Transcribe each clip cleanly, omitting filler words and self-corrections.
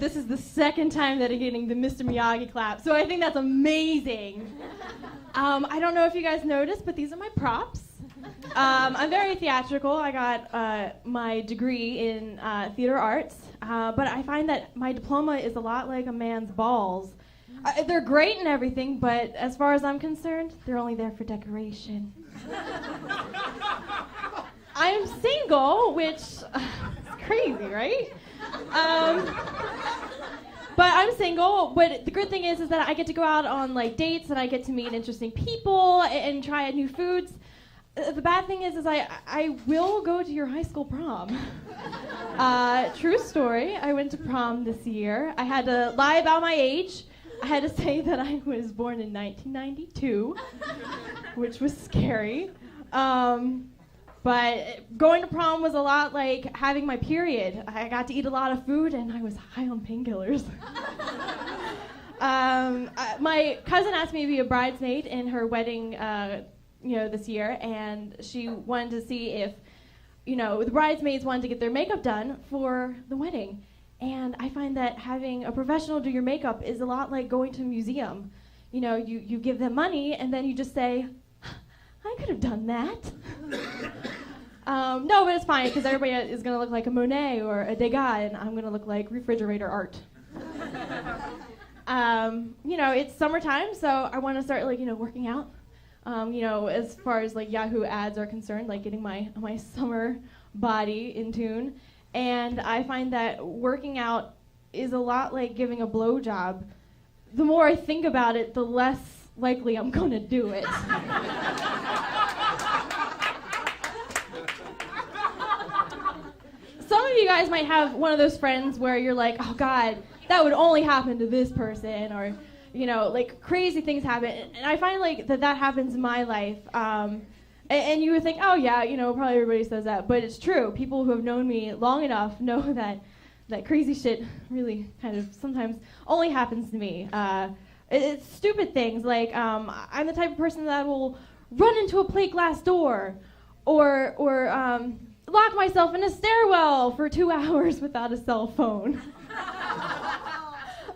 this is the second time that I'm getting the Mr. Miyagi clap, so I think that's amazing. I don't know if you guys noticed, but these are my props. I'm very theatrical. I got my degree in theater arts, but I find that my diploma is a lot like a man's balls. They're great and everything, but as far as I'm concerned, they're only there for decoration. I'm single, which is crazy, right? But I'm single, but the good thing is that I get to go out on like dates and I get to meet interesting people and try new foods. The bad thing is I will go to your high school prom. True story, I went to prom this year. I had to lie about my age. I had to say that I was born in 1992, which was scary. But going to prom was a lot like having my period. I got to eat a lot of food and I was high on painkillers. My cousin asked me to be a bridesmaid in her wedding this year, and she wanted to see if, the bridesmaids wanted to get their makeup done for the wedding. And I find that having a professional do your makeup is a lot like going to a museum. You give them money, and then you just say, I could have done that. No, but it's fine, because everybody is going to look like a Monet or a Degas, and I'm going to look like refrigerator art. It's summertime, so I want to start, working out. As far as, Yahoo ads are concerned, getting my summer body in tune. And I find that working out is a lot like giving a blowjob. The more I think about it, the less likely I'm going to do it. Some of you guys might have one of those friends where you're like, oh God, that would only happen to this person, or crazy things happen. And I find that happens in my life. And you would think, oh yeah, probably everybody says that, but it's true. People who have known me long enough know that crazy shit really kind of sometimes only happens to me. It's stupid things, I'm the type of person that will run into a plate glass door, or lock myself in a stairwell for 2 hours without a cell phone.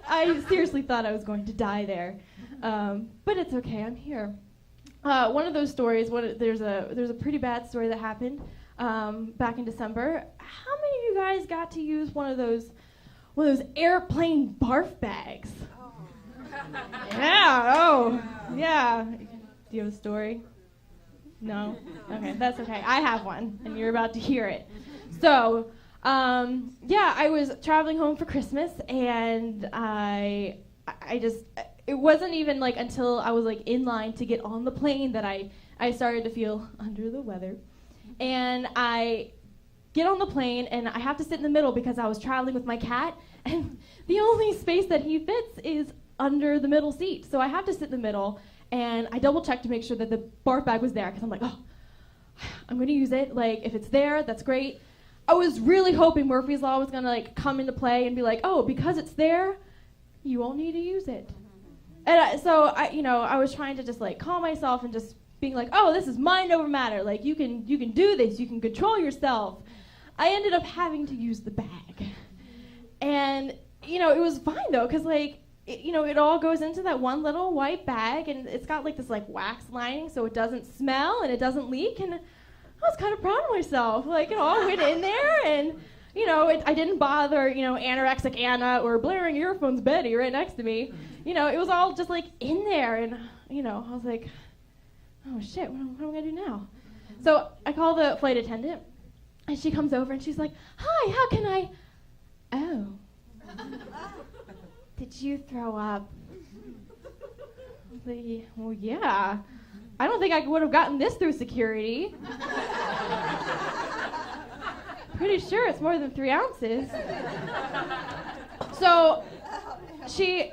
I seriously thought I was going to die there, but it's okay, I'm here. One of those stories, there's a pretty bad story that happened back in December. How many of you guys got to use one of those airplane barf bags? Oh. Yeah. Oh. Yeah. Do you have a story? No. Okay, that's okay. I have one, and you're about to hear it. So, I was traveling home for Christmas, and I just. It wasn't even until I was in line to get on the plane that I started to feel under the weather. And I get on the plane and I have to sit in the middle because I was traveling with my cat, and the only space that he fits is under the middle seat. So I have to sit in the middle, and I double checked to make sure that the barf bag was there, because I'm like, oh, I'm going to use it. If it's there, that's great. I was really hoping Murphy's Law was going to come into play and be like, oh, because it's there, you won't need to use it. And I was trying to just calm myself and just being like, oh, this is mind over matter. You can do this. You can control yourself. I ended up having to use the bag, and it was fine though, because it all goes into that one little white bag, and it's got this wax lining so it doesn't smell and it doesn't leak. And I was kind of proud of myself. It all went in there, and I didn't bother anorexic Anna or blaring earphones Betty right next to me. It was all just in there, and I was like, oh shit, what am I gonna do now? So I call the flight attendant, and she comes over and she's like, hi, how can I? Oh, did you throw up? I was like, well, yeah. I don't think I would have gotten this through security. Pretty sure it's more than 3 ounces. So she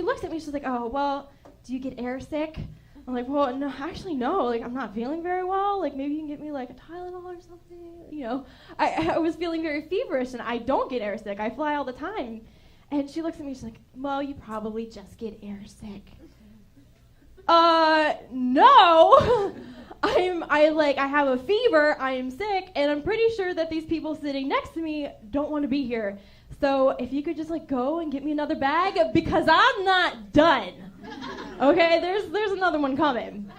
looks at me, she's like, oh, well, do you get air sick? I'm like, well, no, actually, no. I'm not feeling very well. Maybe you can get me, a Tylenol or something. I was feeling very feverish, and I don't get air sick. I fly all the time. And she looks at me, she's like, well, you probably just get air sick. No. I have a fever, I am sick, and I'm pretty sure that these people sitting next to me don't want to be here. So if you could just like go and get me another bag, because I'm not done. Okay, there's another one coming.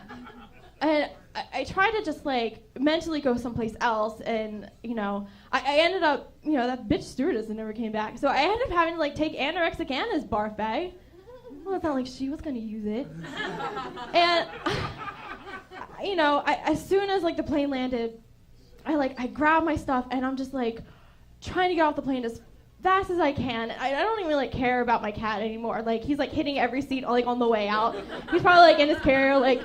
And I tried to just like mentally go someplace else, and I ended up, that bitch stewardess never came back. So I ended up having to like take Anorexic Anna's barf bag. Well, it's not like she was gonna use it. And as soon as like the plane landed, I grabbed my stuff and I'm just like trying to get off the plane as fast as I can. I don't even like care about my cat anymore. Like he's like hitting every seat like on the way out. He's probably like in his carrier like.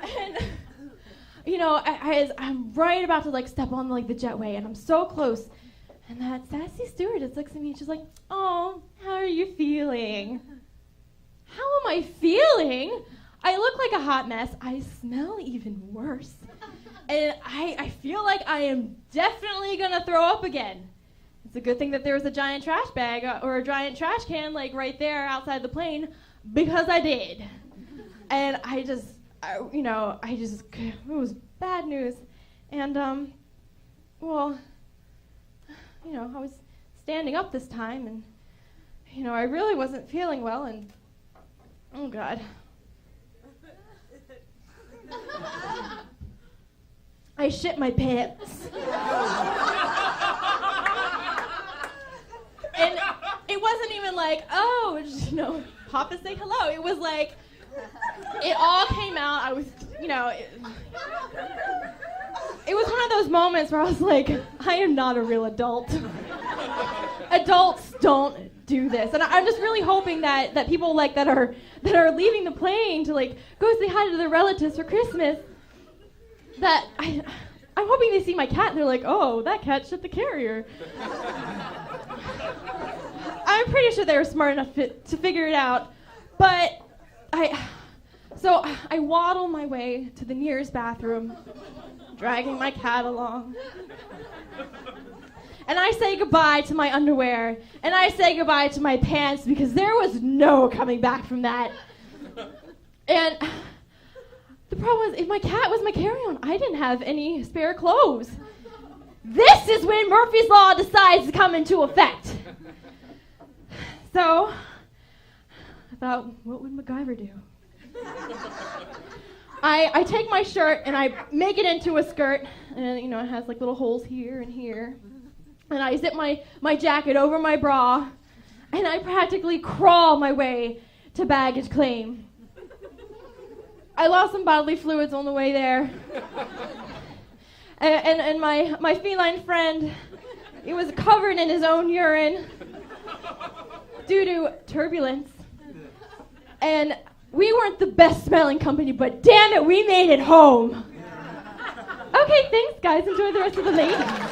And I'm right about to like step on like the jetway, and I'm so close. And that sassy stewardess looks at me and she's like, "Oh, how are you feeling?" How am I feeling? I look like a hot mess. I smell even worse. And I feel like I am definitely gonna throw up again. It's a good thing that there was a giant trash bag or a giant trash can like right there outside the plane, because I did. And it was bad news. And I was standing up this time, and I really wasn't feeling well, and oh God. I shit my pants. And it wasn't even like, oh, Papa say hello. It was like, it all came out. I was, it was one of those moments where I was like, I am not a real adult. Adults don't do this. And I'm just really hoping that people like that are leaving the plane to like go say hi to their relatives for Christmas, that I'm hoping they see my cat and they're like, oh, that cat shit the carrier. I'm pretty sure they were smart enough to figure it out. But I waddle my way to the nearest bathroom, dragging my cat along. And I say goodbye to my underwear, and I say goodbye to my pants, because there was no coming back from that. And the problem was, if my cat was my carry-on, I didn't have any spare clothes. This is when Murphy's Law decides to come into effect. So I thought, what would MacGyver do? I take my shirt and I make it into a skirt, and it has like little holes here and here. And I zip my jacket over my bra, and I practically crawl my way to baggage claim. I lost some bodily fluids on the way there. And my feline friend, he was covered in his own urine due to turbulence. And we weren't the best smelling company, but damn it, we made it home. Okay, thanks guys. Enjoy the rest of the night.